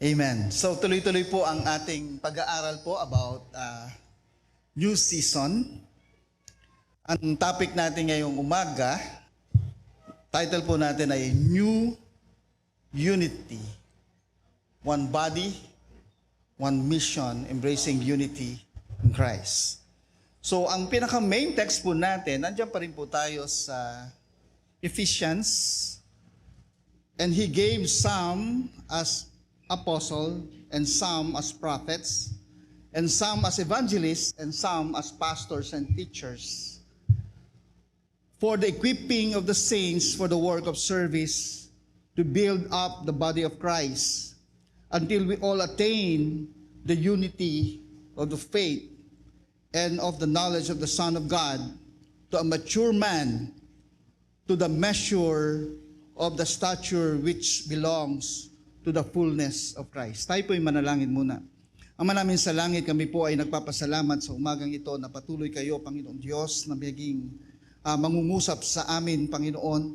Amen. So tuloy-tuloy po ang ating pag-aaral po about new season. Ang topic natin ngayong umaga, title po natin ay New Unity. One body, one mission, embracing unity in Christ. So ang pinaka-main text po natin, nandiyan pa rin po tayo sa Ephesians. And He gave some as apostle, and some as prophets, and some as evangelists, and some as pastors and teachers, for the equipping of the saints for the work of service, to build up the body of Christ, until we all attain the unity of the faith and of the knowledge of the Son of God, to a mature man, to the measure of the stature which belongs to the fullness of Christ. Tayo po'y manalangin muna. Ama namin sa langit, kami po ay nagpapasalamat sa umagang ito na patuloy kayo, Panginoon Diyos, na maging mangungusap sa amin, Panginoon.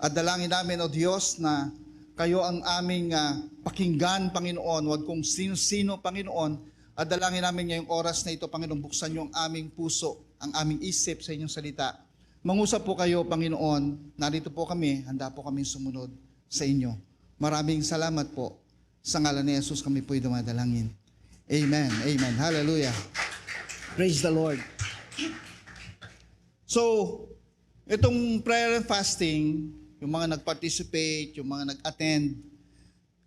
At dalangin namin, O Diyos, na kayo ang aming pakinggan, Panginoon. Huwag kung sino-sino, Panginoon. At dalangin namin ngayong oras na ito, Panginoon, buksan niyo ang aming puso, ang aming isip sa inyong salita. Mangusap po kayo, Panginoon. Narito po kami, handa po kami sumunod sa inyo. Maraming salamat po. Sa ngalan ni Jesus kami po'y dumadalangin. Amen. Amen. Hallelujah. Praise the Lord. So, itong prayer and fasting, yung mga nag-participate, yung mga nag-attend,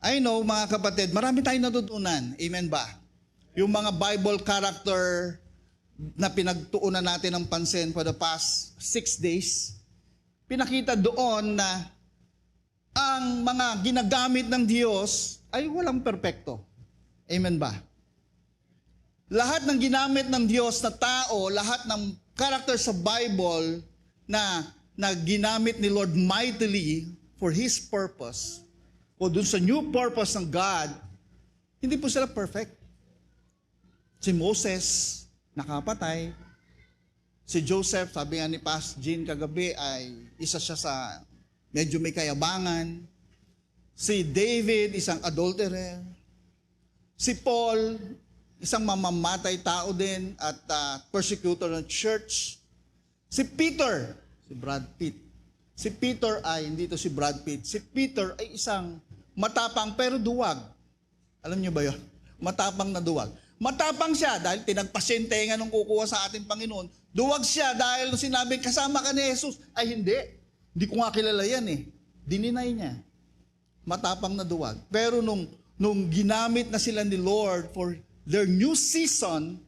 I know, mga kapatid, marami tayong natutunan. Amen ba? Yung mga Bible character na pinagtuunan natin ng pansin for the past 6 days, pinakita doon na ang mga ginagamit ng Diyos ay walang perpekto. Amen ba? Lahat ng ginamit ng Diyos na tao, lahat ng character sa Bible na ginamit ni Lord mightily for His purpose, o dun sa new purpose ng God, hindi po sila perfect. Si Moses, nakapatay. Si Joseph, sabi nga ni Pastor Jean kagabi, ay isa siya sa medyo may kayabangan. Si David, isang adulterer. Si Paul, isang mamamatay tao din at persecutor ng church. Si Peter, si Brad Pitt. Si Peter ay, hindi to si Brad Pitt. Si Peter ay isang matapang pero duwag. Alam niyo ba yun? Matapang na duwag. Matapang siya dahil tinagpasentenga nung kukuha sa ating Panginoon. Duwag siya dahil nung sinabi, kasama ka ni Jesus. Ay hindi. Hindi ko nga kilala yan eh. Dininay niya. Matapang na duwag. Pero nung ginamit na sila ni Lord for their new season,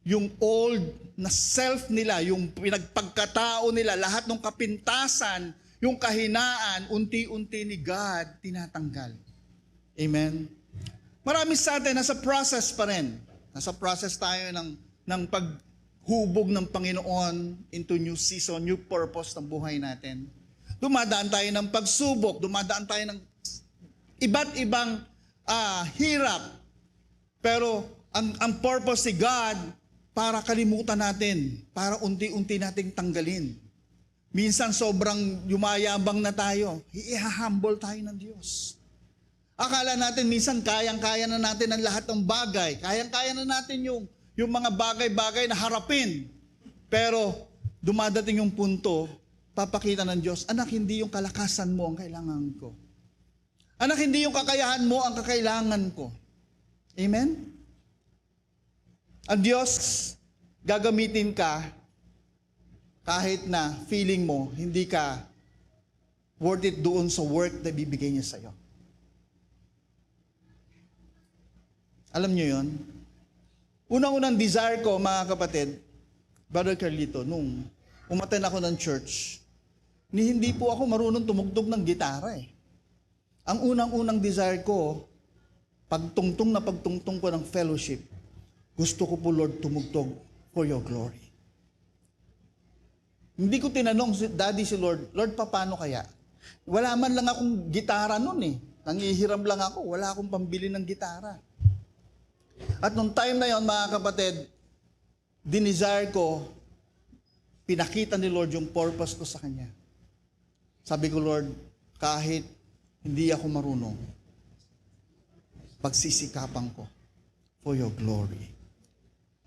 yung old na self nila, yung pinagpagkatao nila, lahat ng kapintasan, yung kahinaan, unti-unti ni God tinatanggal. Amen? Marami sa atin, nasa process pa rin. Nasa process tayo ng paghubog ng Panginoon into new season, new purpose ng buhay natin. Dumadaan tayo ng pagsubok, dumadaan tayo ng iba't ibang hirap. Pero ang purpose ni God, para kalimutan natin, para unti-unti nating tanggalin. Minsan sobrang yumayabang na tayo, i-humble tayo ng Diyos. Akala natin minsan kayang-kaya na natin ang lahat ng bagay. Kayang-kaya na natin yung mga bagay-bagay na harapin. Pero dumadating yung punto, papakita ng Diyos, anak, hindi yung kalakasan mo ang kailangan ko. Anak, hindi yung kakayahan mo ang kakailangan ko. Amen? Ang Diyos, gagamitin ka kahit na feeling mo, hindi ka worth it doon sa work na bibigay niya sa'yo. Alam niyo yon? Unang-unang desire ko, mga kapatid, Brother Carlito, nung umaten ako ng church, hindi po ako marunong tumugtog ng gitara eh. Ang unang-unang desire ko, pagtungtong ko ng fellowship, gusto ko po, Lord, tumugtog for your glory. Hindi ko tinanong si Daddy si Lord, Lord, paano kaya? Wala man lang akong gitara nun eh. Nangihiram lang ako, wala akong pambili ng gitara. At nung time na yon, mga kapatid, dinesire ko, pinakita ni Lord yung purpose ko sa Kanya. Sabi ko, Lord, kahit hindi ako marunong, pagsisikapan ko for your glory.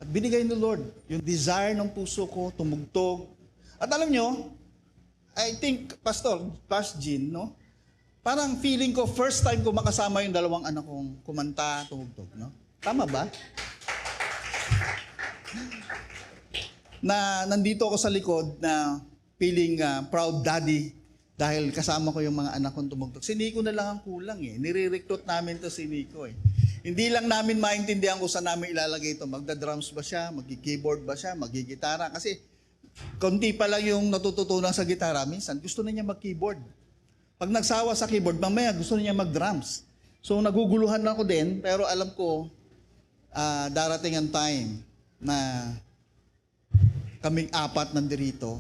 At binigay ni Lord yung desire ng puso ko, tumugtog. At alam nyo, I think, Pastor Jean, no? Parang feeling ko, first time ko makasama yung dalawang anak kong kumanta, tumugtog, no? Tama ba? Na nandito ako sa likod na feeling proud daddy dahil kasama ko yung mga anak kong tumugtog. Si Nico na lang ang kulang eh. Nire-recruit namin to si Nico eh. Hindi lang namin maintindihan kung saan namin ilalagay ito. Magda-drums ba siya? Magki-keyboard ba siya? Magigitara? Kasi konti pa lang yung natututunan sa gitara. Minsan gusto na niya mag-keyboard. Pag nagsawa sa keyboard, mamaya gusto na niya mag-drums. So naguguluhan ako din, pero alam ko darating ang time na kaming apat nandirito,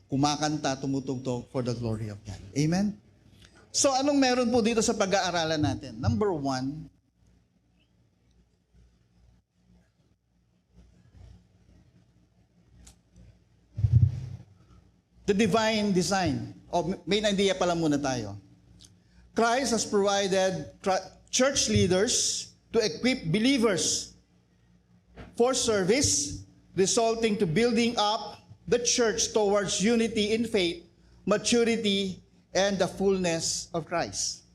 kumakanta, tumutugtog for the glory of God. Amen? So, anong meron po dito sa pag-aaralan natin? Number 1, the divine design. Main idea pala muna tayo. Christ has provided church leaders to equip believers for service, resulting to building up the church towards unity in faith, maturity, and the fullness of Christ.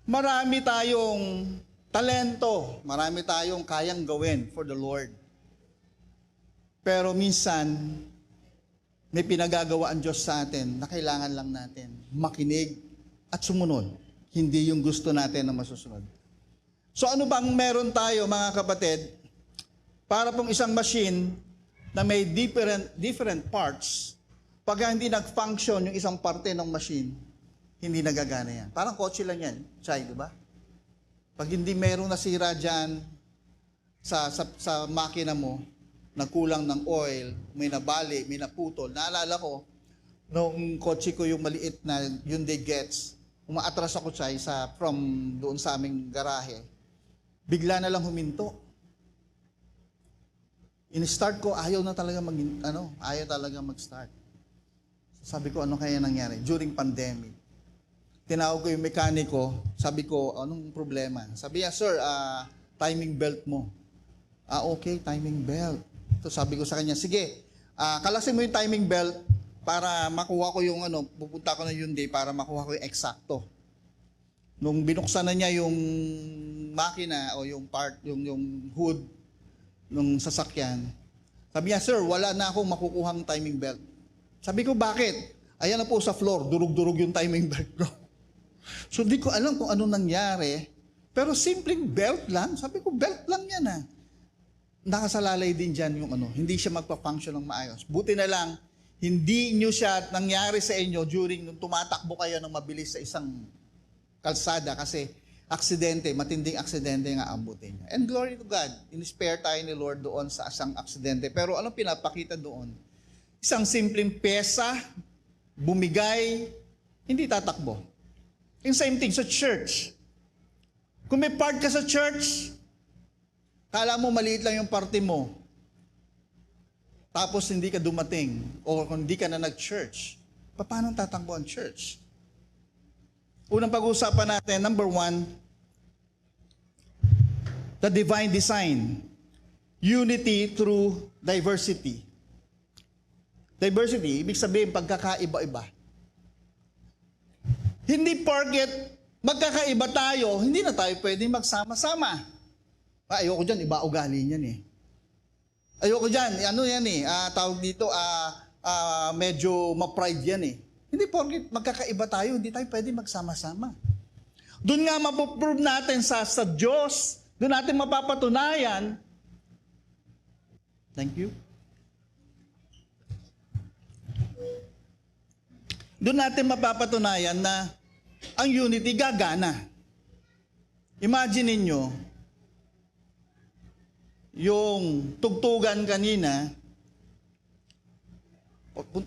Marami tayong talento, marami tayong kayang gawin for the Lord. Pero minsan, may pinagagawa ang Diyos sa atin na kailangan lang natin makinig at sumunod. Hindi yung gusto natin na masusunod. So ano bang meron tayo mga kapatid? Para pong isang machine na may different parts, pag hindi nag-function yung isang parte ng machine, hindi nagagana yan. Parang kotse lang yan, Chay, di ba? Pag hindi mayroong nasira dyan sa makina mo, nagkulang ng oil, may nabali, may naputol. Naalala ko, nung kotse ko yung maliit na Hyundai Getz, umaatras ako, Chay, from doon sa aming garahe. Bigla na lang huminto. In-start ko, ayaw talaga mag-start. Sabi ko, ano kaya nangyari? During pandemic. Tinawag ko yung mekaniko, sabi ko, anong problema? Sabi niya, sir, timing belt mo. Okay, timing belt. So sabi ko sa kanya, sige, kalasin mo yung timing belt para makuha ko yung pupunta ko na Hyundai para makuha ko yung eksakto. Nung binuksan na niya yung makina o yung part, yung hood ng sasakyan, sabi niya, sir, wala na akong makukuhang timing belt. Sabi ko, bakit? Ayan na po sa floor, durug-durug yung timing belt ko. So, di ko alam kung ano nangyari. Pero simpleng belt lang. Sabi ko, belt lang yan Nakasalalay din dyan yung hindi siya magpa-function ng maayos. Buti na lang, hindi nyo siya nangyari sa inyo during nung tumatakbo kayo ng mabilis sa isang kalsada kasi aksidente, matinding aksidente nga abutin niya. And glory to God, in-spare tayo ni Lord doon sa isang aksidente. Pero anong pinapakita doon? Isang simpleng pesa, bumigay, hindi tatakbo. Yung same thing sa church. Kung may part ka sa church, kala mo maliit lang yung parte mo, tapos hindi ka dumating, o kung hindi ka na nag-church, paano tatakbo ang church? Unang pag-uusapan natin, number 1, the divine design. Unity through diversity. Diversity, ibig sabihin pagkakaiba-iba. Hindi porket magkakaiba tayo, hindi na tayo pwedeng magsama-sama. Ayoko dyan, iba ugali niyan eh. Ayoko dyan, tawag dito, medyo ma-pride yan eh. Hindi porket magkakaiba tayo, hindi tayo pwedeng magsama-sama. Doon nga mapoprove natin sa Diyos, doon natin mapapatunayan. Thank you. Doon natin mapapatunayan na ang unity gagana. Imagine niyo yung tugtugan kanina.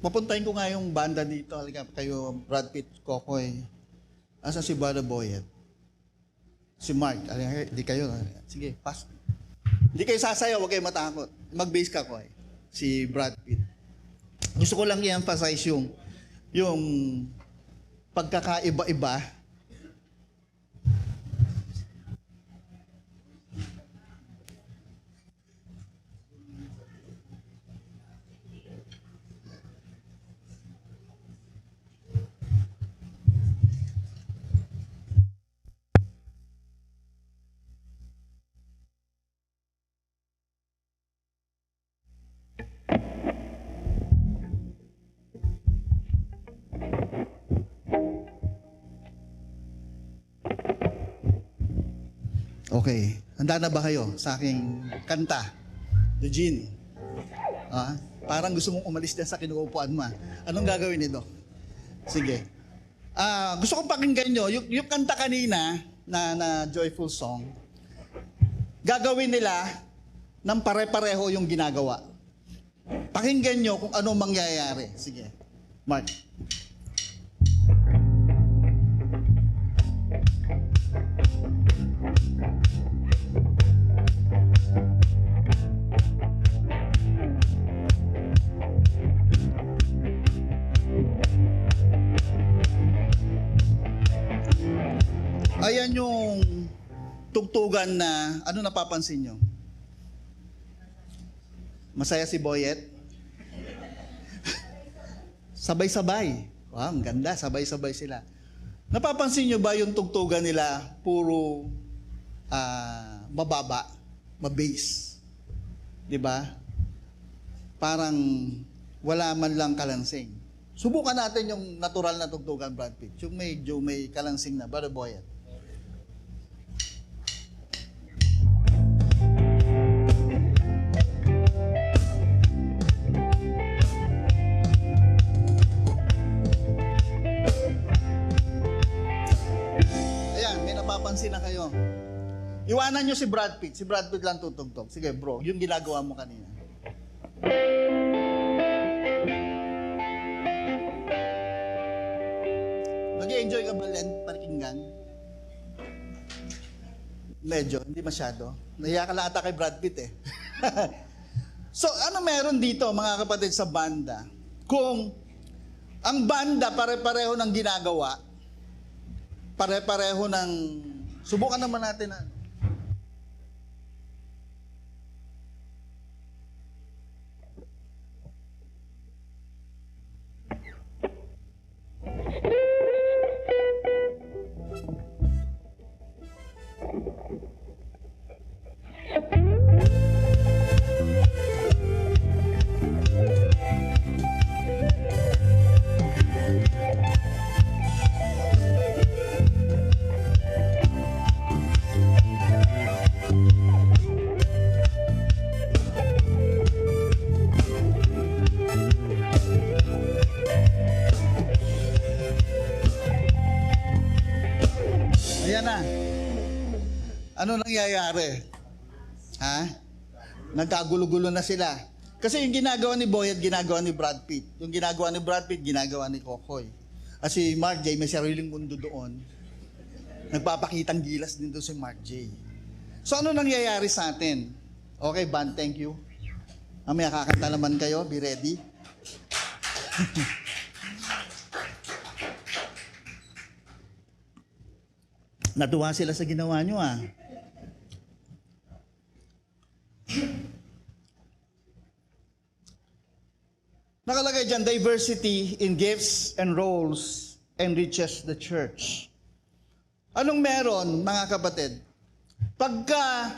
Papuntahin ko nga yung banda dito. Halika kayo, Brad Pitt, Kokoy. Asan si Brother Boyet? Si Mark. Di kayo. Sige, pass. Hindi kayo sasayaw, huwag kayo matakot. Mag-bass ka ko si Brad Pitt. Gusto ko lang i-emphasize yung pagkakaiba-iba. Okay, handa na ba kayo sa aking kanta? Eugene, parang gusto mong umalis din sa kinuupuan mo. Anong gagawin nito? Sige. Gusto kong pakinggan nyo, yung kanta kanina na joyful song, gagawin nila ng pare-pareho yung ginagawa. Pakinggan nyo kung ano mangyayari. Sige, Mark. Ayan yung tugtugan na, ano napapansin nyo? Masaya si Boyet? Sabay-sabay. Wow, ang ganda, sabay-sabay sila. Napapansin nyo ba yung tugtugan nila puro mababa, mabase? Diba? Parang wala man lang kalansing. Subukan natin yung natural na tugtugan, Brad Pitt. Yung medyo may kalansing na, Brother Boyet. Napapansin na kayo. Iwanan nyo si Brad Pitt. Si Brad Pitt lang tutugtog. Sige bro, yung ginagawa mo kanina. Nag-enjoy ka ba, Len, pakinggan? Medyo, hindi masyado. Nahiya ka lang ata kay Brad Pitt eh. So, ano meron dito mga kapatid sa banda? Kung ang banda pare-pareho ng ginagawa, pare-pareho ng... Subukan naman natin na... Ayan na. Ano nangyayari? Ha? Nagkagulo-gulo na sila. Kasi yung ginagawa ni Boyet, ginagawa ni Brad Pitt. Yung ginagawa ni Brad Pitt, ginagawa ni Kokoy. Kasi Mark J, may sariling mundo doon. Nagpapakitang gilas din doon si Mark J. So ano nangyayari sa atin? Okay, band, thank you. Mamaya kakanta naman kayo, be ready. Natuwa sila sa ginawa nyo Nakalagay dyan, diversity in gifts and roles enriches the church. Anong meron, mga kapatid? Pagka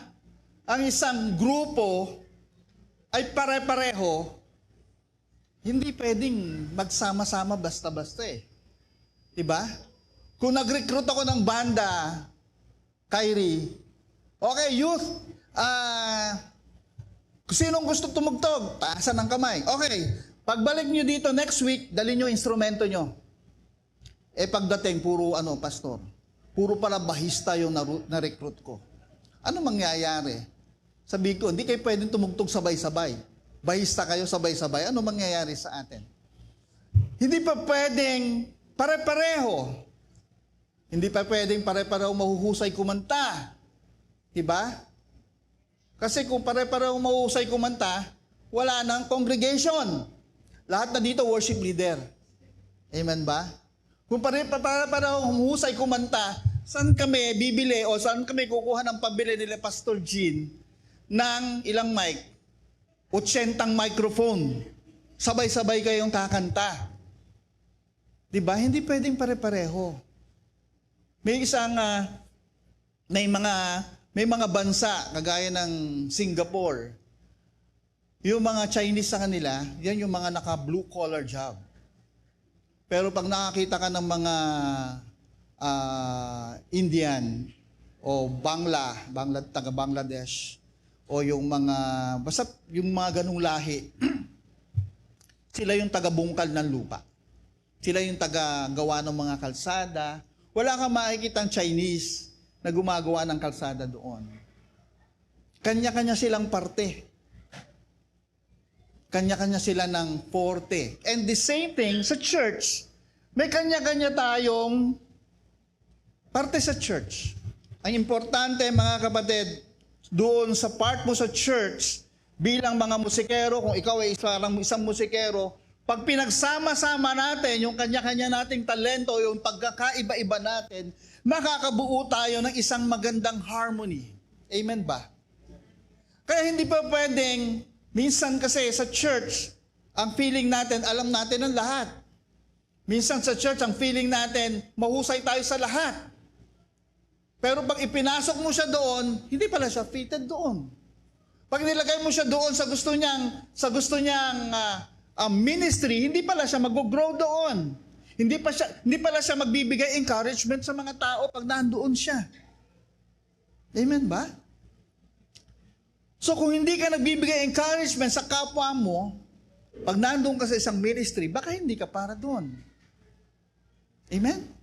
ang isang grupo ay pare-pareho, hindi pwedeng magsama-sama basta-basta eh. Diba? Kung nag-recruit ako ng banda, Kyrie, okay, youth, sinong gusto tumugtog? Taasan ng kamay. Okay, pagbalik nyo dito next week, dali nyo instrumento nyo. Pagdating, puro pastor. Puro pala bahista yung na-recruit ko. Ano mangyayari? Sabi ko, hindi kayo pwedeng tumugtog sabay-sabay. Bahista kayo sabay-sabay. Ano mangyayari sa atin? Hindi pa pwedeng pare-pareho. Hindi pa pwedeng pare-pareho mahuhusay kumanta. Diba? Kasi kung pare-pareho mahuhusay kumanta, wala nang congregation. Lahat na dito worship leader. Amen ba? Kung para humuhusay kumanta, saan kami bibili o saan kami kukuha ng pabili nila Pastor Jean ng ilang mic? 80 microphone. Sabay-sabay kayong kakanta. Diba? Hindi pwedeng pare-pareho. May isang, may mga bansa, kagaya ng Singapore, yung mga Chinese sa kanila, yan yung mga naka-blue collar job. Pero pag nakakita ka ng mga Indian o taga Bangladesh, o yung mga, basta yung mga ganung lahi, sila yung taga-bungkal ng lupa. Sila yung taga-gawa ng mga kalsada. Wala kang makikitang Chinese na gumagawa ng kalsada doon. Kanya-kanya silang parte. Kanya-kanya sila ng forte. And the same thing sa church. May kanya-kanya tayong parte sa church. Ang importante, mga kapatid, doon sa part mo sa church, bilang mga musikero, kung ikaw ay isang musikero, pag pinagsama-sama natin yung kanya-kanya nating talento, yung pagkakaiba-iba natin, makakabuo tayo ng isang magandang harmony. Amen ba? Kaya hindi pa pwedeng, minsan kasi sa church, ang feeling natin, alam natin ang lahat. Minsan sa church, ang feeling natin, mahusay tayo sa lahat. Pero pag ipinasok mo siya doon, hindi pala siya fitted doon. Pag nilagay mo siya doon sa gusto niyang ministry, hindi pala siya mag-grow doon. Hindi pala siya magbibigay encouragement sa mga tao pag nandoon siya. Amen ba? So kung hindi ka nagbibigay encouragement sa kapwa mo, pag nandoon ka sa isang ministry, baka hindi ka para doon. Amen?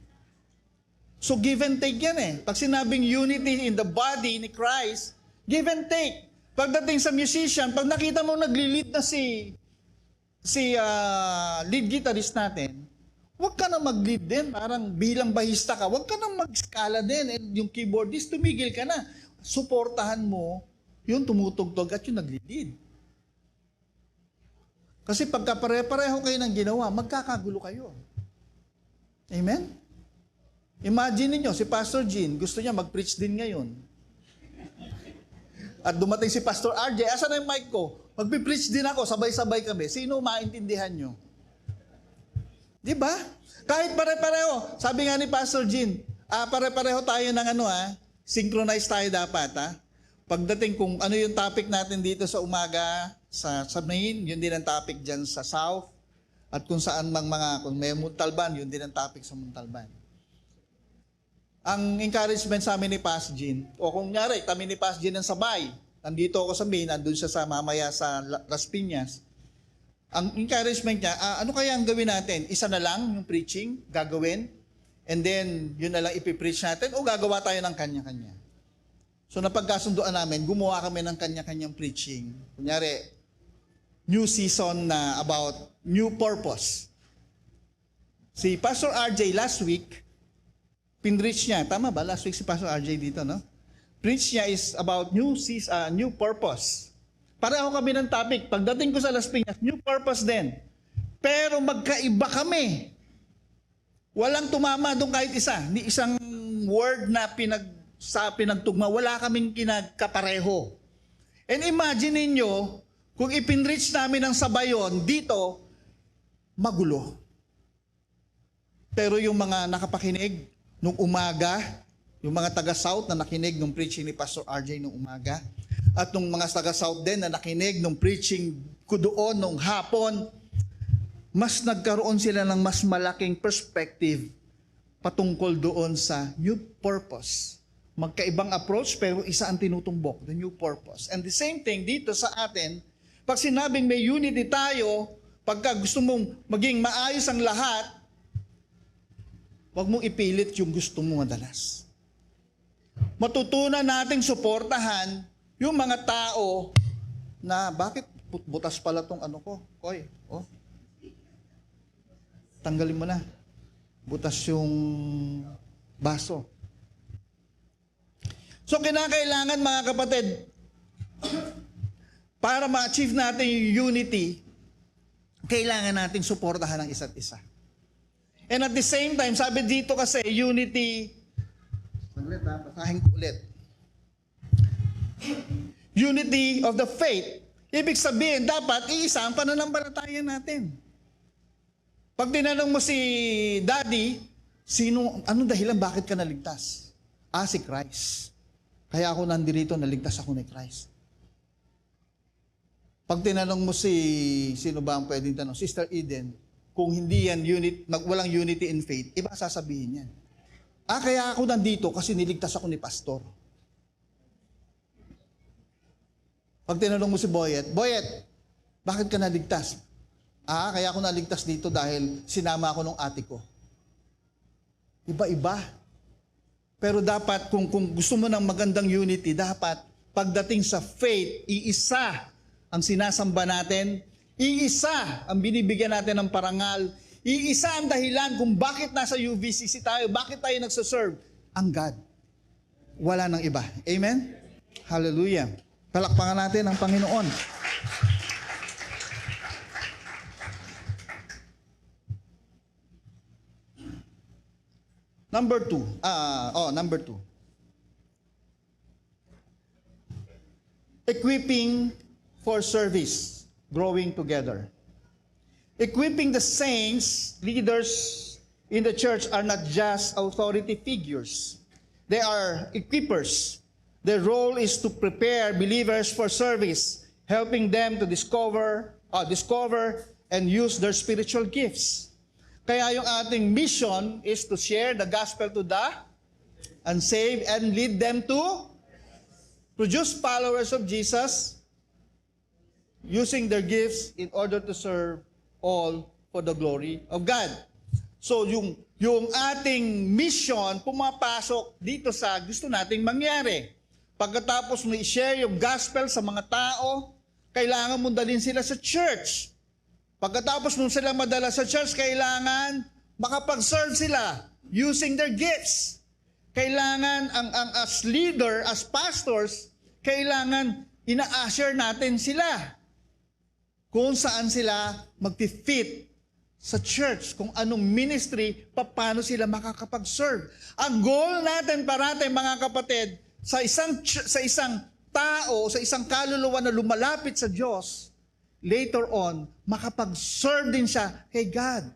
So give and take yan eh. Pag sinabing unity in the body ni Christ, give and take. Pagdating sa musician, pag nakita mo nagli-lead na si lead guitarist natin, huwag ka na mag-lead din, parang bilang bahista ka, huwag ka na mag-skala din, and yung keyboardist, tumigil ka na. Suportahan mo yung tumutugtog at yung nagli-lead. Kasi pagka pare-pareho kayo ng ginawa, magkakagulo kayo. Amen? Imagine niyo si Pastor Jean, gusto niya mag-preach din ngayon. At dumating si Pastor RJ, asan na yung mic ko? Magpi-preach din ako, sabay-sabay kami. Sino maintindihan nyo? Di ba? Kahit pare-pareho. Sabi nga ni Pastor Jean, pare-pareho tayo ng synchronize tayo dapat. Pagdating kung ano yung topic natin dito sa umaga, sa main, yun din ang topic dyan sa south. At kung saan kung may Muntalban, yun din ang topic sa Muntalban. Ang encouragement sa amin ni Pastor Jean, o kung nyari, kami ni Pastor Jean ang sabay, nandito ako sa main, nandun siya mamaya sa Las Piñas, ang encouragement niya, ano kaya ang gawin natin? Isa na lang yung preaching, gagawin, and then yun na lang ipipreach natin, o gagawa tayo ng kanya-kanya. So napagkasunduan namin, gumawa kami ng kanya-kanyang preaching. Kunyari, new season na about new purpose. Si Pastor RJ last week, pinreach niya, tama ba? Last week si Pastor RJ dito, no? Preach niya is about new purpose. Pareho kami ng topic. Pagdating ko sa Las Piñas, new purpose din. Pero magkaiba kami. Walang tumama doon kahit isa. Ni isang word na pinagtugma. Wala kaming kinagkapareho. And imagine ninyo, kung ipinreach namin ang sabayon dito, magulo. Pero yung mga nakapakinig, nung umaga, yung mga taga-South na nakinig nung preaching ni Pastor RJ nung umaga, at nung mga taga-South din na nakinig nung preaching ko doon nung hapon, mas nagkaroon sila ng mas malaking perspective patungkol doon sa new purpose. Magkaibang approach pero isa ang tinutumbok, the new purpose. And the same thing dito sa atin, pag sinabing may unity tayo, pagka gusto mong maging maayos ang lahat, huwag mong ipilit yung gusto mo madalas. Matutunan nating suportahan yung mga tao na bakit butas pala tong ano ko? Koy, tanggalin mo na. Butas yung baso. So kinakailangan mga kapatid, para ma-achieve natin yung unity, kailangan nating suportahan ang isa't isa. And at the same time, sabi dito kasi, unity, saglit ha, basahin ko ulit. Unity of the faith. Ibig sabihin, dapat iisa ang pananampalataya natin. Pag tinanong mo si Daddy, anong dahilan bakit ka naligtas? Si Christ. Kaya ako nandito, naligtas ako ni Christ. Pag tinanong mo sino ba ang pwedeng tanong? Sister Eden, kung hindi yan walang unity in faith, iba sasabihin yan. Kaya ako nandito kasi niligtas ako ni Pastor. Pag tinanong mo si Boyet, bakit ka naligtas? Kaya ako naligtas dito dahil sinama ako ng ate ko. Iba-iba. Pero dapat, kung gusto mo ng magandang unity, dapat pagdating sa faith, iisa ang sinasamba natin, iisa ang binibigyan natin ng parangal, iisa ang dahilan kung bakit nasa UVCC tayo, bakit tayo nagsaserve, ang God. Wala nang iba. Amen? Hallelujah. Palakpakan natin ang Panginoon. Number two. Equipping for service, growing together. Equipping the saints, leaders in the church are not just authority figures. They are equippers. Their role is to prepare believers for service, helping them to discover and use their spiritual gifts. Kaya yung ating mission is to share the gospel to the unsaved and lead them to produce followers of Jesus using their gifts in order to serve all for the glory of God. So yung ating mission pumapasok dito sa gusto nating mangyari. Pagkatapos mo i-share yung gospel sa mga tao, kailangan mo dalhin sila sa church. Pagkatapos mo sila madala sa church, kailangan makapag-serve sila using their gifts. Kailangan as leader, as pastors, kailangan ina-usher natin sila kung saan sila mag-fit sa church, kung anong ministry, paano sila makakapag-serve. Ang goal natin parate, mga kapatid, sa isang tao, sa isang kaluluwa na lumalapit sa Diyos, later on, makapag-serve din siya kay God.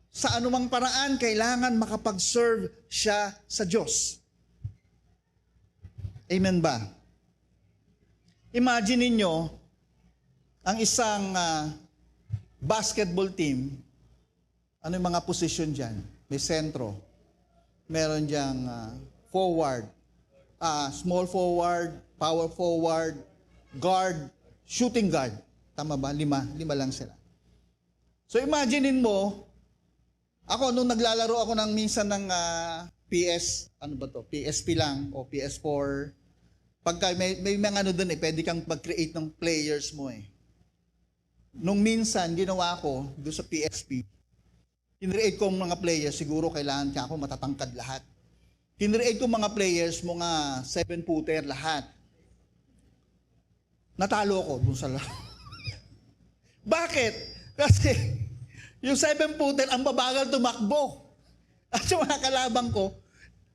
Sa anumang paraan, kailangan makapag-serve siya sa Diyos. Amen ba? Imagine ninyo, ang isang basketball team, ano yung mga position dyan? May sentro, meron diyang forward, small forward, power forward, guard, shooting guard. Tama ba? Lima lang sila. So imaginein mo, ako nung naglalaro ako minsan ng PSP lang o PS4. Pagka may mga doon pwede kang mag-create ng players mo Nung minsan ginawa ko doon sa PSP, kinreate ko mga players, siguro kailangan ka ako matatangkad lahat. Kinreate ko mga players, mga 7-footer lahat. Natalo ko dun sa laro. Bakit? Kasi yung 7-footer ang babagal tumakbo. At yung mga kalabang ko,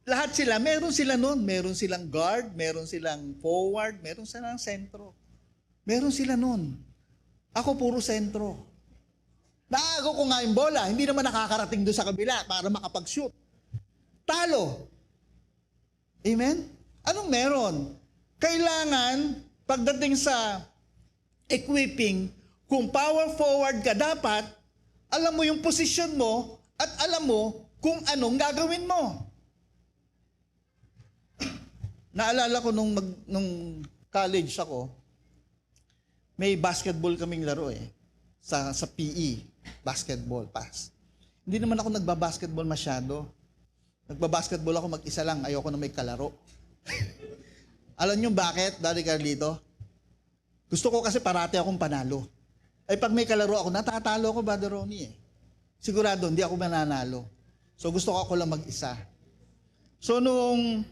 lahat sila, meron sila nun. Meron silang guard, meron silang forward, meron silang sentro. Meron sila nun. Ako puro sentro. Naago ko nga yung bola, hindi naman nakakarating doon sa kabila para makapag-shoot. Talo. Amen? Anong meron? Kailangan, pagdating sa equipping, kung power forward ka, dapat, alam mo yung position mo at alam mo kung anong gagawin mo. Naalala ko nung college ako, may basketball kaming laro sa PE, basketball pass. Hindi naman ako nagbabasketball masyado. Nagbabasketball ako mag-isa lang, ayoko na may kalaro. Alam niyo bakit, Daddy Carlito? Gusto ko kasi parati akong panalo. Pag may kalaro ako, natatalo ako, Brother Ronnie Sigurado, hindi ako mananalo. So gusto ko ako lang mag-isa. So nung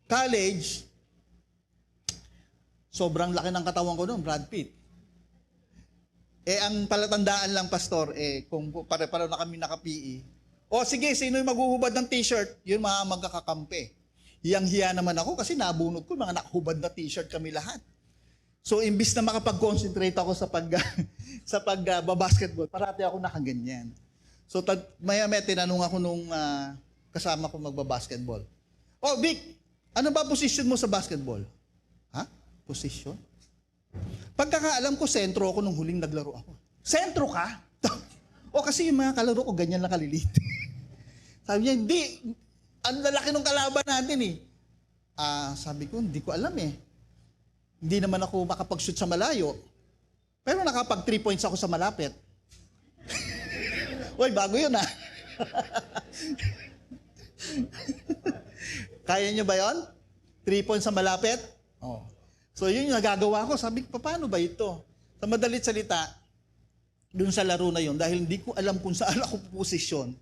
college, sobrang laki ng katawan ko noon, Brad Pitt. Ang palatandaan lang, pastor, kung pare-pareho na kami naka-PE, o sige, sino yung maghuhubad ng t-shirt? Yun mga magkakakampi. Hiyang-hiya naman ako kasi nabunod ko, mga nakahubad na t-shirt kami lahat. So, imbis na makapag-concentrate ako sa basketball, parati ako nakaganyan. So, maya-maya tinanong ako nung kasama ko magbabasketball. Oh, Vic, ano ba position mo sa basketball? Ha? Position? Pagkakaalam ko, sentro ako nung huling naglaro ako. Sentro ka? O kasi yung mga kalaro ko, ganyan lang kalilit. Sabi niya, hindi. Ang lalaki ng kalaban natin eh. Sabi ko, hindi ko alam eh. Hindi naman ako makapag-shoot sa malayo. Pero nakapag 3 points ako sa malapit. Uy, bago yun ah. Kaya niyo ba yun? 3 points sa malapit? Oh. So yun yung nagagawa ko. Sabi ko, paano ba ito? Sa madalit salita, dun sa laro na yun, dahil hindi ko alam kung saan ako posisyon.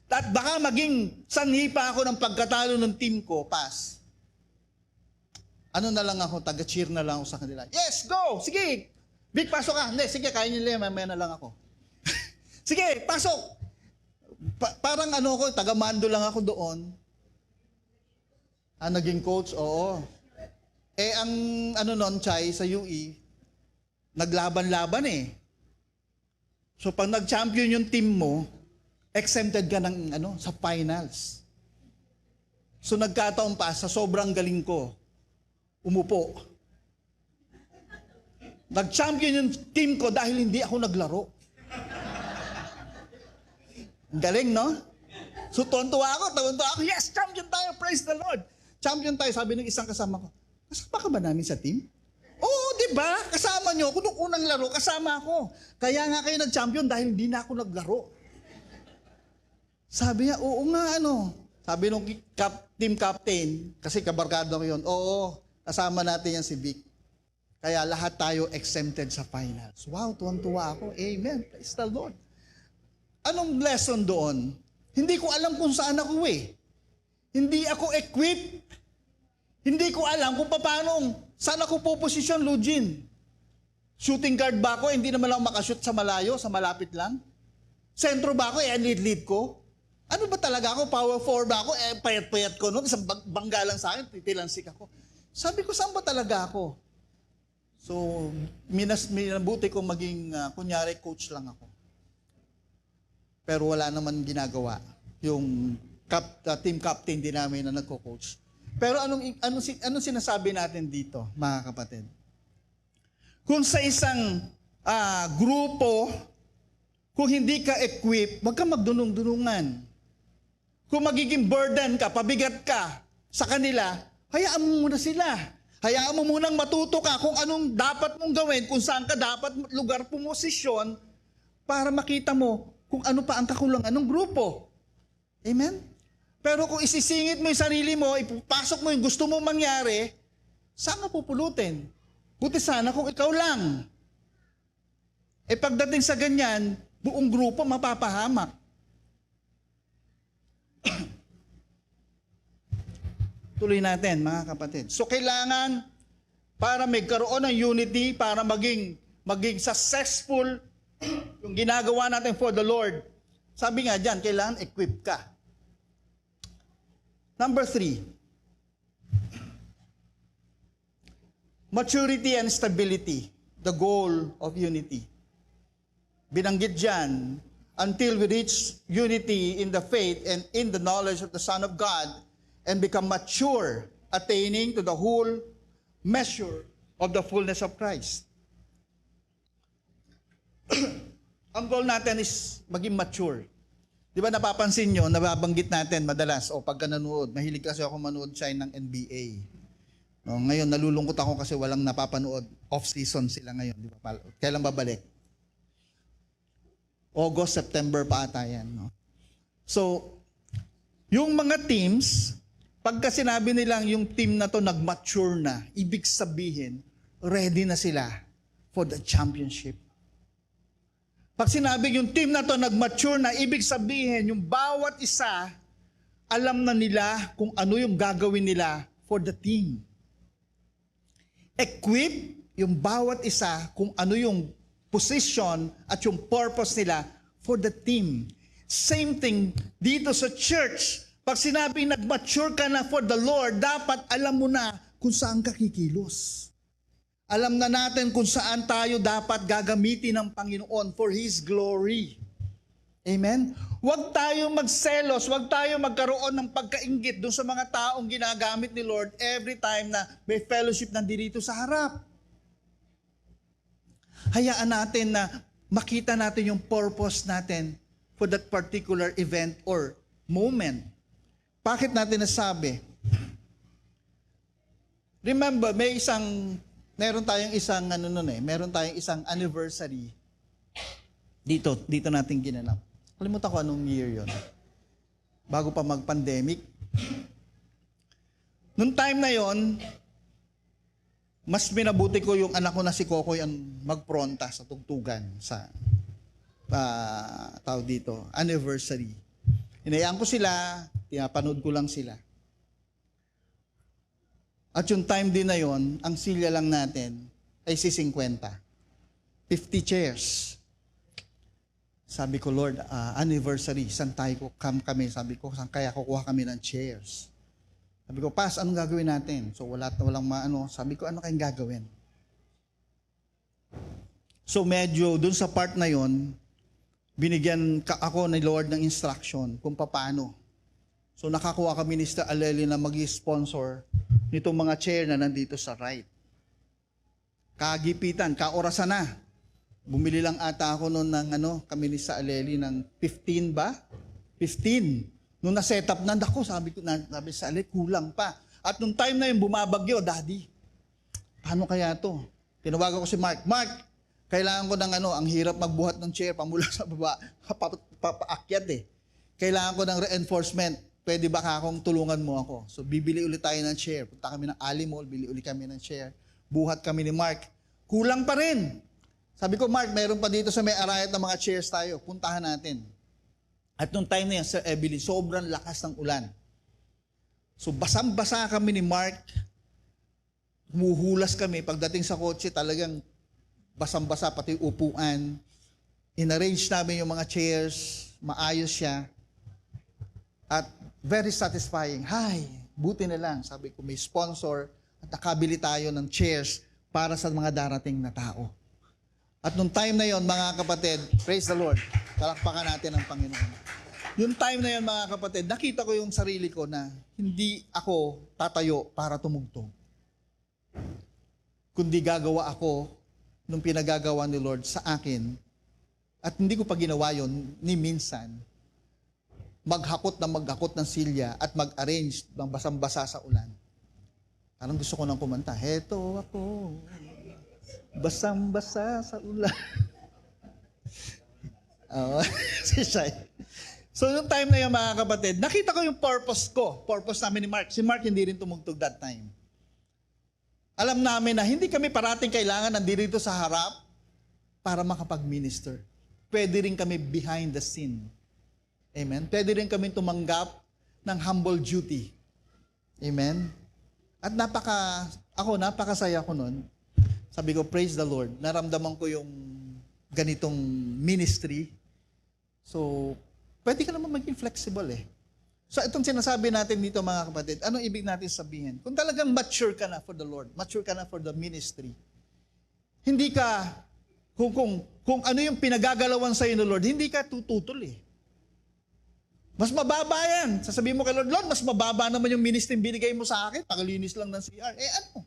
At baka maging sanhi pa ako ng pagkatalo ng team ko, pass. Ano na lang ako, taga-cheer na lang ako sa kanila. Yes, go! Sige! Big, pasok ka. Hindi, sige, kaya nyo lang, mamaya na lang ako. Sige, pasok! Parang ano ko, taga-mando lang ako doon. Naging coach, oo. Ang ano nun, Chay, sa UE, naglaban-laban eh. So pag nag-champion yung team mo, exempted ka ng sa finals. So nagkataon pa, sa sobrang galing ko, umupo. Nag-champion yung team ko dahil hindi ako naglaro. Galing, no? So tuwan-tuwa ako, yes, champion tayo, praise the Lord. Champion tayo, sabi ng isang kasama ko, kasama ka ba namin sa team? Oo, di ba? Kasama nyo. Kung nung unang laro, kasama ako. Kaya nga kayo nag-champion dahil hindi na ako naglaro. Sabi niya, oo nga Sabi nung team captain, kasi kabarkada ko yun, oo, kasama natin yan si Vic. Kaya lahat tayo exempted sa finals. Wow, tuwan-tuwa ako. Amen. Praise the Lord. Anong lesson doon? Hindi ko alam kung saan ako eh. Hindi ako equipped. Hindi ko alam kung paano, saan ako po-posisyon, Lugin. Shooting guard ba ako? Hindi naman ako makashoot sa malayo, sa malapit lang. Sentro ba ako? lead ko. Ano ba talaga ako? Power 4 ba ako? Payat-payat ko noon. Isang bangga lang sa akin, titilansik ako. Sabi ko, saan ba talaga ako? So, minabuti ko maging, kunyari, coach lang ako. Pero wala naman ginagawa. Yung team captain din namin na nagko-coach. Pero anong sinasabi natin dito, mga kapatid? Kung sa isang grupo, kung hindi ka equipped, wag ka magdunong-dunungan. Kung magiging burden ka, pabigat ka sa kanila, hayaan mo muna sila. Hayaan mo munang matuto ka kung anong dapat mong gawin, kung saan ka dapat lugar pumosisyon para makita mo kung ano pa ang kakulangan ng grupo. Amen? Pero kung isisingit mo yung sarili mo, ipapasok mo yung gusto mong mangyari, saan ka pupulutin? Buti sana kung ikaw lang. Pagdating sa ganyan, buong grupo mapapahamak. Tuloy natin, mga kapatid. So kailangan, para magkaroon ng unity, para maging successful yung ginagawa natin for the Lord, sabi nga dyan, kailangan equip ka. Number 3, maturity and stability, the goal of unity. Binanggit dyan, until we reach unity in the faith and in the knowledge of the Son of God and become mature, attaining to the whole measure of the fullness of Christ. Ang goal natin is maging mature. Di ba napapansin nyo, nababanggit natin madalas, pagka nanood, mahilig kasi ako manood siya ng NBA. No, ngayon, nalulungkot ako kasi walang napapanood. Off-season sila ngayon. Di ba? Kailan babalik? August, September pa ata yan. No? So, yung mga teams, pagka sinabi nilang yung team na to nag-mature na, ibig sabihin, ready na sila for the championship. Pag sinabi yung team na to nag-mature na, ibig sabihin yung bawat isa, alam na nila kung ano yung gagawin nila for the team. Equip yung bawat isa kung ano yung position at yung purpose nila for the team. Same thing dito sa church. Pag sinabing nag-mature ka na for the Lord, dapat alam mo na kung saan ka kikilos. Alam na natin kung saan tayo dapat gagamitin ng Panginoon for His glory. Amen? Huwag tayo magselos, huwag tayo magkaroon ng pagkainggit doon sa mga taong ginagamit ni Lord every time na may fellowship nandito sa harap. Hayaan natin na makita natin yung purpose natin for that particular event or moment. Bakit natin nasabi? Remember, meron tayong isang anniversary dito natin ginanap. Kalimutan ko anong year yon. Bago pa mag-pandemic. Noong time na yon, mas minabuti ko yung anak ko na si Kokoy ang magpronta sa tugtugan sa tawag dito, anniversary. Hinayaan ko sila, pinapanood ko lang sila. At yung time din na yon, ang silya lang natin ay si 50. 50 chairs. Sabi ko, Lord, anniversary, saan tayo kami? Sabi ko, saan kaya kukuha kami ng chairs? Sabi ko, Pas, anong gagawin natin? So, walang maano. Sabi ko, ano kayong gagawin? So, medyo dun sa part na yon, binigyan ako ni Lord ng instruction kung paano. So, nakakuha kami ni Mr. Aleli na mag-sponsor nitong mga chair na nandito sa right. Kagipitan, kaorasan na. Bumili lang ata ako noon ng kami ni sa Aleli ng 15 ba? 15. Nung na-set up na, sabi sa Aleli, kulang pa. At nung time na yun, bumabagyo, Daddy, paano kaya to? Tinawagan ko si Mark. Mark, kailangan ko ng ang hirap magbuhat ng chair, pamula sa baba, papaakyat eh. Kailangan ko ng reinforcement. Pwede ba akong tulungan mo ako? So, bibili ulit tayo ng chair. Punta kami ng Ali Mall, bili ulit kami ng chair. Buhat kami ni Mark. Kulang pa rin. Sabi ko, Mark, meron pa dito sa may arayat ng mga chairs tayo. Puntahan natin. At nung time na yan, Sir Evelyn, sobrang lakas ng ulan. So, basang-basa kami ni Mark. Humuhulas kami. Pagdating sa kotse, talagang basang-basa, pati upuan. In-arrange namin yung mga chairs. Maayos siya. At very satisfying. Hay, buti na lang. Sabi ko, may sponsor at nakabili tayo ng chairs para sa mga darating na tao. At nung time na yon, mga kapatid, praise the Lord, palakpakan natin ang Panginoon. Yung time na yon, mga kapatid, nakita ko yung sarili ko na hindi ako tatayo para tumugtog. Kundi gagawa ako nung pinagagawa ni Lord sa akin. At hindi ko pa ginawa yon ni minsan. Maghakot ng silya at mag-arrange ng basang-basa sa ulan. Parang gusto ko nang kumanta, heto ako, basang-basa sa ulan. Si Shai. So, yung time na yun, mga kapatid, nakita ko yung purpose namin ni Mark. Si Mark hindi rin tumugtog that time. Alam namin na hindi kami parating kailangan nandito sa harap para makapag-minister. Pwede rin kami behind the scene. Amen? Pwede rin kami tumanggap ng humble duty. Amen? At napakasaya ko nun. Sabi ko, praise the Lord. Naramdaman ko yung ganitong ministry. So, pwede ka naman maging flexible eh. So, itong sinasabi natin dito, mga kapatid, anong ibig natin sabihin? Kung talagang mature ka na for the Lord, mature ka na for the ministry, hindi ka, kung ano yung pinagagalawan sa'yo ng Lord, hindi ka tututol eh. Mas mababa yan. Sasabihin mo kay Lord, Lord, mas mababa naman yung ministry binigay mo sa akin, pagalinis lang ng CR. Eh ano?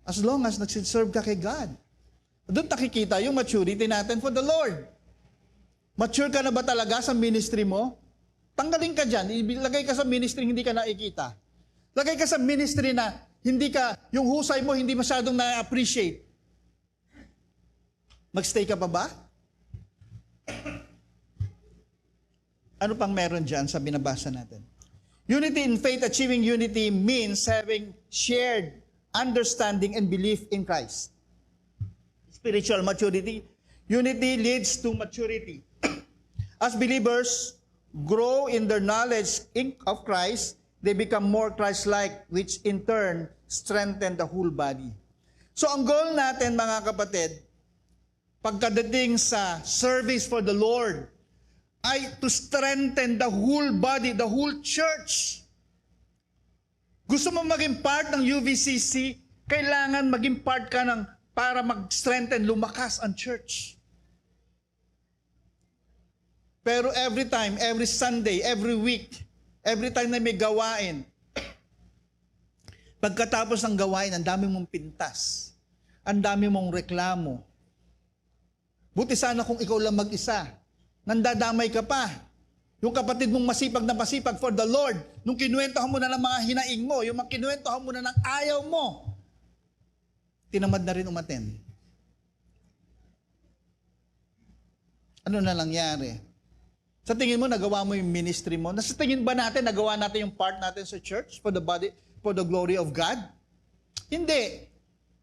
As long as nagsiserve ka kay God. Doon nakikita yung maturity natin for the Lord. Mature ka na ba talaga sa ministry mo? Tanggalin ka dyan. Ilagay ka sa ministry hindi ka nakikita. Lagay ka sa ministry na yung husay mo hindi masyadong na-appreciate. Magstay ka pa ba? Ano pang meron dyan sa binabasa natin? Unity in faith, achieving unity means having shared understanding and belief in Christ. Spiritual maturity. Unity leads to maturity. As believers grow in their knowledge of Christ, they become more Christ-like, which in turn strengthen the whole body. So ang goal natin mga kapatid, pagkadating sa service for the Lord, ay to strengthen the whole body, the whole church. Gusto mo maging part ng UVCC, kailangan maging part ka ng para mag-strengthen, lumakas ang church. Pero every time, every Sunday, every week, every time na may gawain, pagkatapos ng gawain, ang dami mong pintas, ang dami mong reklamo. Buti sana kung ikaw lang mag-isa, nandadamay ka pa. Yung kapatid mong masipag na masipag for the Lord, nung kinuwentohan mo na ng mga hinaing mo, yung kinuwentohan mo na ng ayaw mo, tinamad na rin umaten. Ano na nangyari? Sa tingin mo, nagawa mo yung ministry mo? Sa tingin ba natin, nagawa natin yung part natin sa church for the body, for the glory of God? Hindi.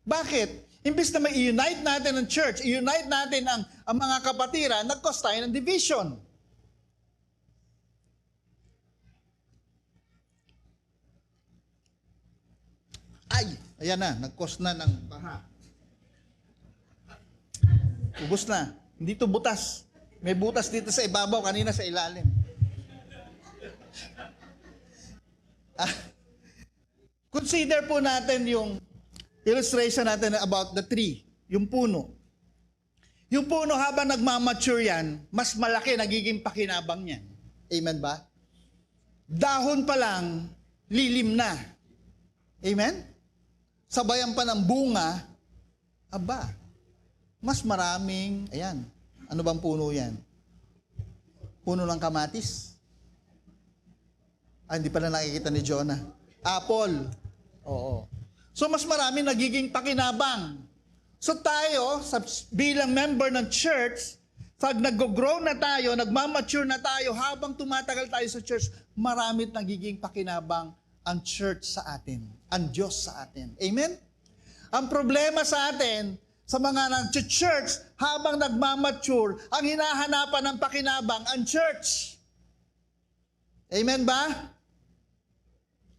Bakit? Imbis na may i-unite natin ang church, i-unite natin ang mga kapatiran, nag-cause tayo ng division. Ay, ayan na, nag-cause na ng baha. Ubus na. Hindi to butas. May butas dito sa ibabaw, kanina sa ilalim. Consider po natin yung illustration natin about the tree, yung puno. Yung puno habang nagmamature yan, mas malaki nagiging pakinabang niyan. Amen ba? Dahon pa lang, lilim na. Amen? Sabayan pa ng bunga, aba, mas maraming, ayan, ano bang puno yan? Puno ng kamatis? Hindi pala nakikita ni Jonah. Apple. Oo. So mas marami nagiging pakinabang. So tayo, bilang member ng church, pag nag-grow na tayo, nagmamature na tayo, habang tumatagal tayo sa church, marami nagiging pakinabang ang church sa atin, ang Diyos sa atin. Amen? Ang problema sa atin, sa mga nag-church, habang nagmamature, ang hinahanapan ng pakinabang, ang church. Amen ba?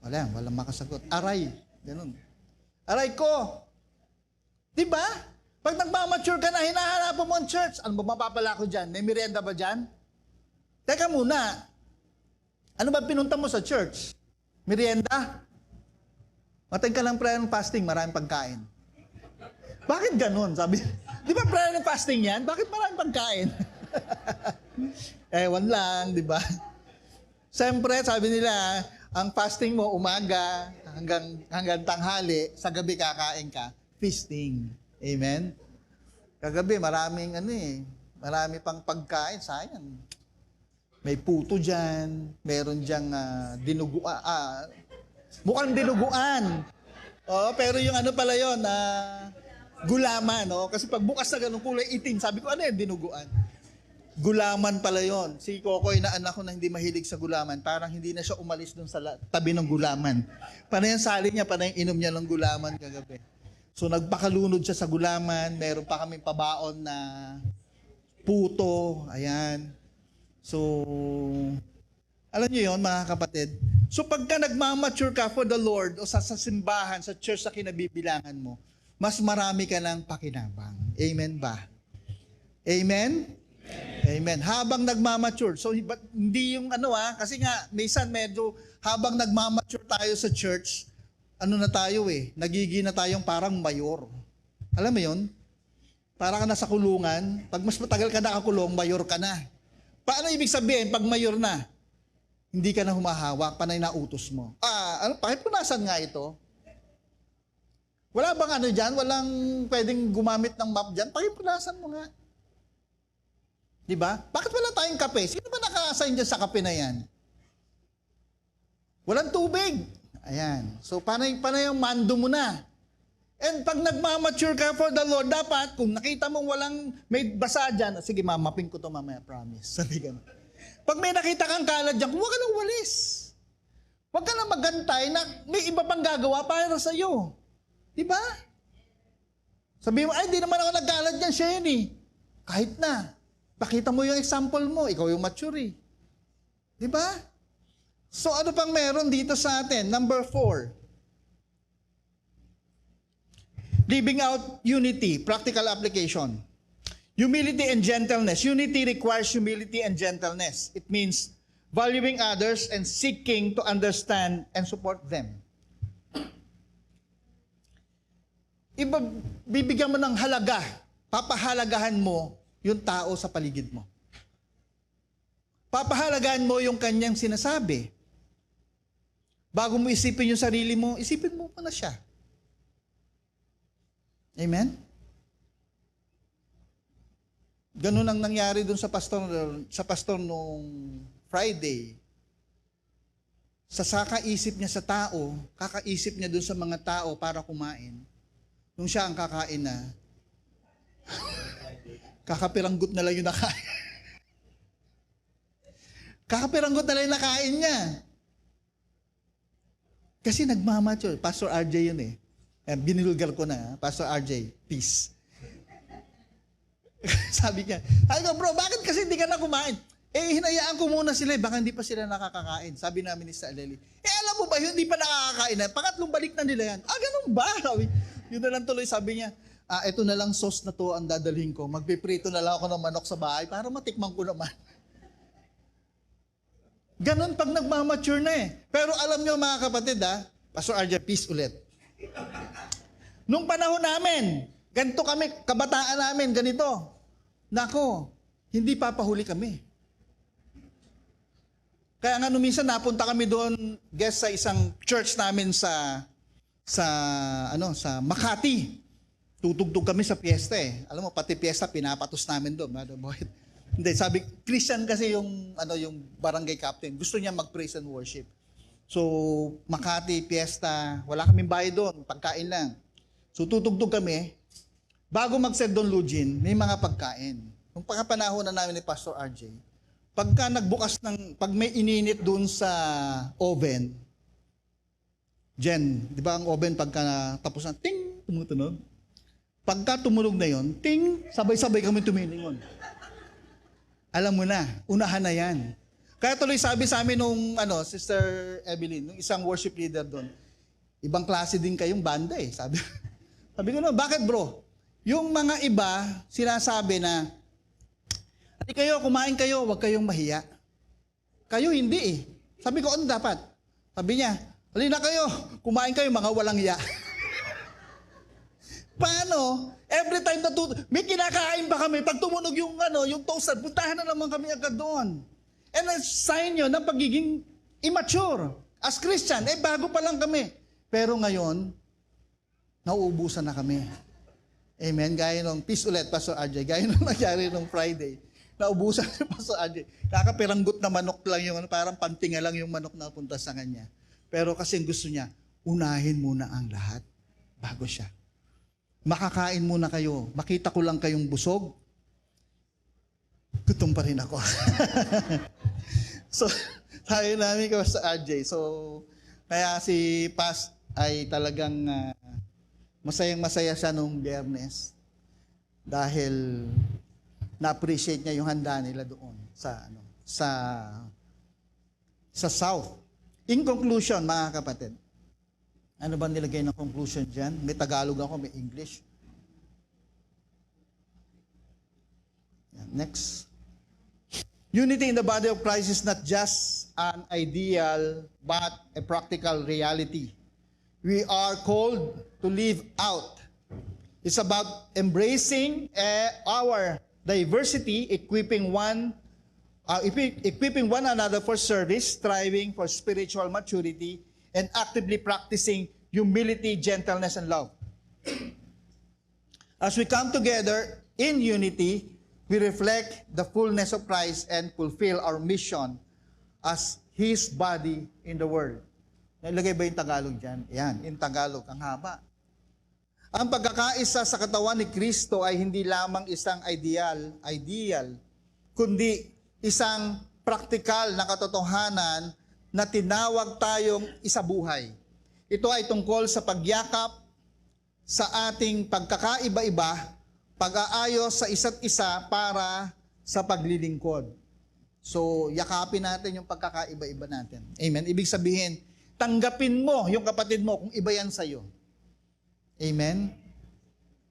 Walang makasagot. Aray. Ganun. Aray ko. Diba? Pag nagmamature ka na, hinahanapan mo ang church. Ano ba mapapala ko dyan? May merienda ba dyan? Teka muna. Ano ba pinunta mo sa church? Merienda? Matay ka lang prayer and fasting, maraming pagkain. Bakit ganun? Sabi, di ba prayer and fasting yan? Bakit maraming pagkain? Ewan lang, di ba? Siyempre, sabi nila, ang fasting mo umaga hanggang tanghali, sa gabi kakain ka, feasting. Amen? Kagabi, marami pang pagkain, sayang. May puto dyan, meron dyang mukhang dinuguan. Oh, pero yung ano pala yun, gulaman, no? Kasi pag bukas na ganun kulay itim, sabi ko, ano yan, dinuguan? Gulaman pala yon. Si Kokoy na anak ko na hindi mahilig sa gulaman, parang hindi na siya umalis dun sa tabi ng gulaman. Panay ang sali niya, panay ang inom niya ng gulaman kagabi. So nagpakalunod siya sa gulaman, meron pa kaming pabaon na puto, ayan. So, alam niyo yon mga kapatid? So pagka nagmamature ka for the Lord o sa simbahan, sa church na kinabibilangan mo, mas marami ka ng pakinabang. Amen ba? Amen? Amen. Habang nagmamature. So, hindi yung kasi nga, minsan medyo, habang nagmamature tayo sa church, nagiging na tayong parang mayor. Alam mo yun? Para ka na sa kulungan, pag mas matagal ka nakakulong, mayor ka na. Paano ibig sabihin, pag mayor na, hindi ka na humahawak, panay na utos mo. Pakipunasan nga ito. Wala bang dyan? Walang pwedeng gumamit ng map dyan? Pakipunasan mo nga. Diba? Bakit wala tayong kape? Sino ba naka-assign dyan sa kape na yan? Walang tubig. Ayan. So, panay yung mando mo na. And pag nagmamature ka for the Lord, dapat, kung nakita mong may basa dyan, sige, mamapin ko to mamaya, promise. Sabi ka na. Pag may nakita kang kalat dyan, huwag ka nang walis. Huwag ka nang magantay na may iba pang gagawa para sa iyo. Diba? Sabi mo, di naman ako nagkalat dyan, siya yun eh. Kahit na. Pakita mo yung example mo, ikaw yung mature eh. Diba? So ano pang meron dito sa atin? Number 4. Living out unity, practical application. Humility and gentleness. Unity requires humility and gentleness. It means valuing others and seeking to understand and support them. Bibigyan mo ng halaga, papahalagahan mo yung tao sa paligid mo. Papahalagahan mo yung kanyang sinasabi. Bago mo isipin yung sarili mo, isipin mo na siya. Amen? Ganun ang nangyari dun sa pastor nung Friday. Sa kakaisip niya sa tao, kakaisip niya dun sa mga tao para kumain. Nung siya ang kakain na, kakapiranggot na lang yung nakain. Kakapiranggot na lang yung nakain niya. Kasi nagmamature. Pastor RJ yun eh. Binilulgar ko na, Pastor RJ, peace. Sabi niya, bro, bakit kasi hindi ka na kumain? Hinayaan ko muna sila, baka hindi pa sila nakakakain. Sabi namin ni Aleli, alam mo ba, hindi pa nakakakain na, pangatlong balik na nila yan. Ganun ba? Yun na lang tuloy, sabi niya, ito na lang sauce na to ang dadalhin ko. Magpiprito na lang ako ng manok sa bahay para matikman ko naman. Ganun pag nagmamature na eh. Pero alam niyo mga kapatid Pastor RJ, peace ulit. Nung panahon namin, ganito kami, kabataan namin, ganito. Nako, hindi papahuli kami. Kaya nga minsan napunta kami doon, guest sa isang church namin sa Makati. Tutugtog kami sa piyesta eh. Alam mo, pati piyesta pinapatos namin doon. Hindi, sabi, Christian kasi yung barangay captain. Gusto niya mag-praise and worship. So, Makati, piyesta, wala kaming bayad doon, pagkain lang. So, tutugtog kami. Bago mag-set doon, Lugin, may mga pagkain. Nung pagkapanahon na namin ni Pastor RJ, pagka nagbukas pag may ininit doon sa oven, Jen, di ba ang oven pagka tapos na, ting, tumutunog. Pagka tumunog na yon, ting, sabay-sabay kami tumilingon. Alam mo na, unahan na yan. Kaya tuloy sabi sa amin nung Sister Evelyn, nung isang worship leader doon, ibang klase din kayong banda eh. Sabi ko na, bakit bro? Yung mga iba, sinasabi na, "Ati kayo, kumain kayo, huwag kayong mahiya." Kayo hindi eh. Sabi ko, ano dapat? Sabi niya, halina kayo, kumain kayo, mga walang hiya. Paano? Every time may kinakain pa kami, pag tumunog yung toaster, puntahan na naman kami agad doon. And a sign yun ng pagiging immature. As Christian, bago pa lang kami. Pero ngayon, nauubusan na kami. Amen? Gaya nung, peace ulit, Pastor RJ, gaya nung nangyari nung Friday. Naubusan si Pastor RJ. Kakapiranggot na manok lang yung, parang pantinga lang yung manok na punta sa kanya. Pero kasi gusto niya, unahin muna ang lahat bago siya. Makakain muna kayo. Makita ko lang kayong busog. Gutom pa rin ako. So, sabi namin ko sa RJ. So, kaya si Pas ay talagang masayang-masaya siya nung Biyernes dahil na-appreciate niya yung handa nila doon sa South. In conclusion, mga kapatid, ano ba nilagay ng conclusion dyan? May Tagalog ako, may English. Next. Unity in the body of Christ is not just an ideal, but a practical reality. We are called to live out. It's about embracing our diversity, equipping one another for service, striving for spiritual maturity, and actively practicing humility, gentleness, and love. As we come together in unity, we reflect the fullness of Christ and fulfill our mission as His body in the world. Nailagay ba yung Tagalog dyan? Yan, in Tagalog, ang haba. Ang pagkakaisa sa katawan ni Kristo ay hindi lamang isang ideal, kundi isang praktikal na katotohanan na tinawag tayong isabuhay. Ito ay tungkol sa pagyakap sa ating pagkakaiba-iba, pag-aayos sa isa't isa para sa paglilingkod. So, yakapin natin yung pagkakaiba-iba natin. Amen? Ibig sabihin, tanggapin mo yung kapatid mo kung iba yan sa'yo. Amen?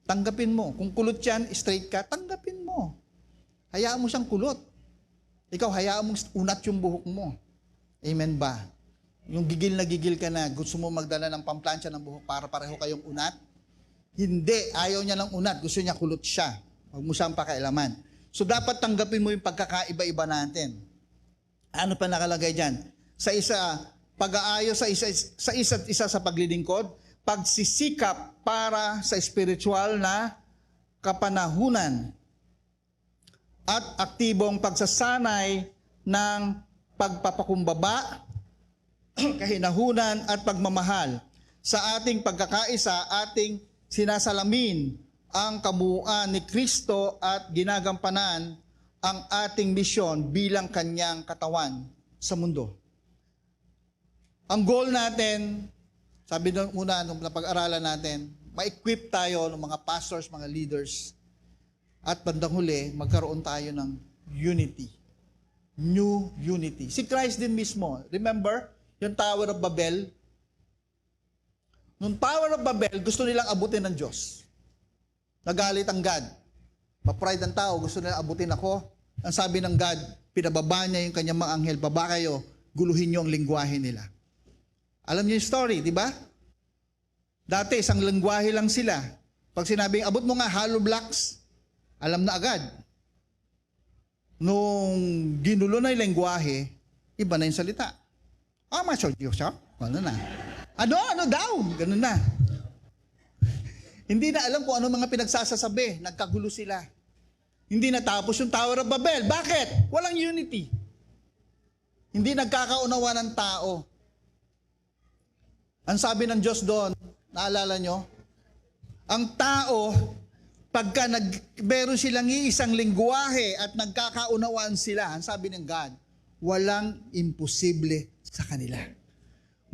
Tanggapin mo. Kung kulot yan, straight ka, tanggapin mo. Hayaan mo siyang kulot. Ikaw, hayaan mong unat yung buhok mo. Amen ba? Yung gigil na gigil ka na, gusto mo magdala ng pamplansya ng buhok para pareho kayong unat? Hindi, ayaw niya ng unat, gusto niya kulot siya. Huwag mo siyang pakailaman. So dapat tanggapin mo yung pagkakaiba-iba natin. Ano pa nakalagay dyan? Pag-aayos sa isa't isa sa paglilingkod, pagsisikap para sa spiritual na kapanahunan, at aktibong pagsasanay ng pagpapakumbaba, kahinahunan at pagmamahal. Sa ating pagkakaisa, ating sinasalamin ang kabuuan ni Kristo at ginagampanan ang ating misyon bilang kanyang katawan sa mundo. Ang goal natin, sabi nung una nung napag-aralan natin, ma-equip tayo ng mga pastors, mga leaders, at bandang huli, magkaroon tayo ng unity. New unity. Si Christ din mismo, remember, yung Tower of Babel? Nung Tower of Babel, gusto nilang abutin ng Diyos. Nagalit ang God. Ma-pride ang tao, gusto nilang abutin ako. Ang sabi ng God, pinababa niya yung kanyang mga anghel, baba kayo, guluhin niyo ang lingwahe nila. Alam niyo yung story, di ba? Dati, isang lingwahe lang sila. Pag sinabing, abot mo nga, hollow blocks, alam na agad. Nung ginulo na yung lingwahe, iba na yung salita. Macho Diyos, ha? Ano na? Ano daw? Ganun na. Hindi na alam kung ano mga pinagsasasabi. Nagkagulo sila. Hindi natapos yung Tower of Babel. Bakit? Walang unity. Hindi nagkakaunawa ng tao. Ang sabi ng Diyos doon, naalala nyo? Ang tao, pagka meron silang iisang lingwahe at nagkakaunawaan sila, ang sabi ng God, walang imposible sa kanila.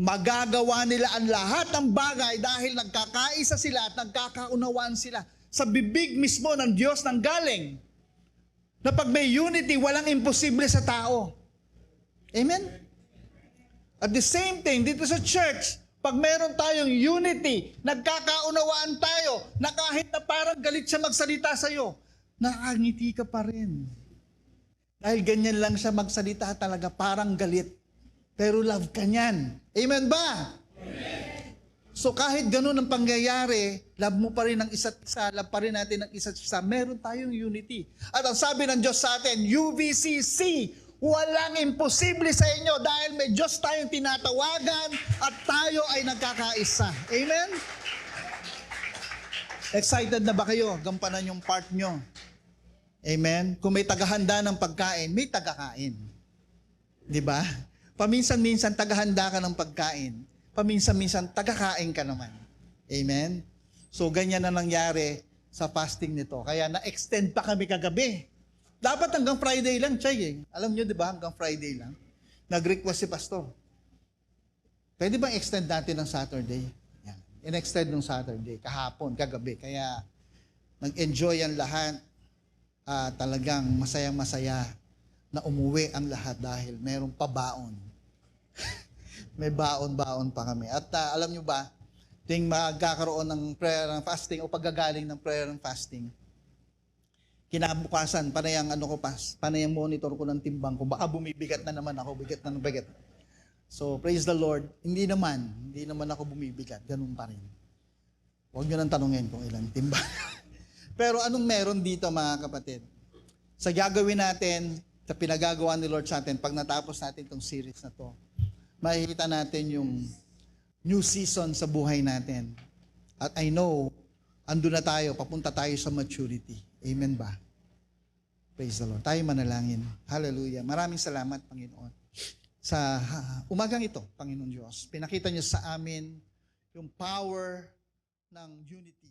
Magagawa nila ang lahat ng bagay dahil nagkakaisa sila at nagkakaunawaan sila. Sa bibig mismo ng Diyos nang galing. Na pag may unity, walang imposible sa tao. Amen? At the same thing, dito sa church, pag meron tayong unity, nagkakaunawaan tayo, na kahit na parang galit siya magsalita sa'yo, nakangiti ka pa rin. Dahil ganyan lang siya magsalita talaga, parang galit. Pero love ka niyan. Amen ba? Amen. So kahit ganun ang pangyayari, love mo pa rin ang isa't isa, love pa rin natin ang isa't isa, meron tayong unity. At ang sabi ng Diyos sa atin, UVCC, walang imposible sa inyo dahil may Diyos tayong tinatawagan at tayo ay nagkakaisa. Amen? Excited na ba kayo? Gampanan yung part nyo. Amen? Kung may tagahanda ng pagkain, may tagakain. Di ba? Paminsan-minsan tagahanda ka ng pagkain. Paminsan-minsan tagakain ka naman. Amen? So ganyan na nangyari sa fasting nito. Kaya na-extend pa kami kagabi. Dapat hanggang Friday lang, Chay eh. Alam nyo, di ba? Hanggang Friday lang. Nag-request si Pastor. Pwede bang extend natin ng Saturday? Yan. In-extend ng Saturday, kahapon, kagabi. Kaya nag-enjoy ang lahat. Talagang masayang-masaya na umuwi ang lahat dahil mayroong pabaon. May baon-baon pa kami. At alam nyo ba, ting magkakaroon ng prayer and fasting o paggagaling ng prayer and fasting, kinabukasan, panay ang panay ang monitor ko ng timbang ko. Baka bumibigat na naman ako, bigat na ng bigat. So, praise the Lord. Hindi naman ako bumibigat. Ganun pa rin. Huwag nyo nang tanungin kung ilang timbang. Pero anong meron dito mga kapatid? Sa gagawin natin, sa pinagagawa ni Lord sa atin, pag natapos natin itong series na to, makikita natin yung new season sa buhay natin. At I know, ando na tayo, papunta tayo sa maturity. Amen ba? Praise the Lord. Tayo manalangin. Hallelujah. Maraming salamat, Panginoon. Sa umagang ito, Panginoon Diyos, pinakita niyo sa amin yung power ng unity.